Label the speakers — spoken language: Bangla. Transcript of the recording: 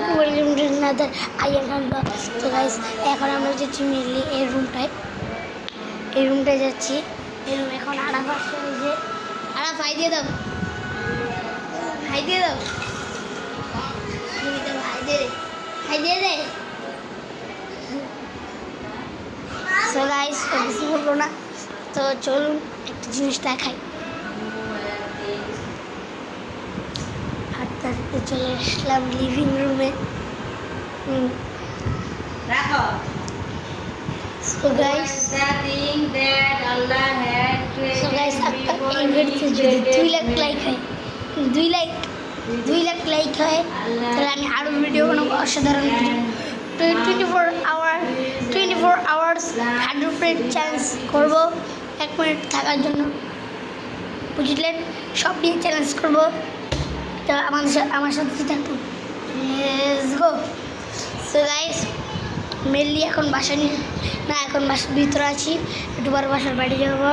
Speaker 1: people welcome to another I am Hamza. So guys, এখন আমরা যাচ্ছি মেনলি এই রুমটায় যাচ্ছি। এই রুম এখন আরাফ আসছে, ওই যে আরাফ হাই দিয়ে দাও, হাই দিয়ে দাও, হাই দিয়ে দে। সো গাইস কিছু বললো না, তো চলুন একটা জিনিস দেখাই। হাঁটতে হাঁটতে চলে আসলাম লিভিং রুমে। So guys, आपका इवेंट से যদি 2 লাখ লাইক হয়, 2 লাখ লাইক হয় তাহলে আমি আরো ভিডিও বানাবো, অসাধারণ ভিডিও। 24 আওয়ার্স 100% চ্যালেঞ্জ করব, 1 মিনিট থাকার জন্য, বুঝলেন? সব নিয়ে চ্যালেঞ্জ করব, তো আমার সাথে থাকুন। Let's go. So guys, mainly এখন বাসার ভিতরে আছি, একটু বড় বাসার বাড়ি যাবো।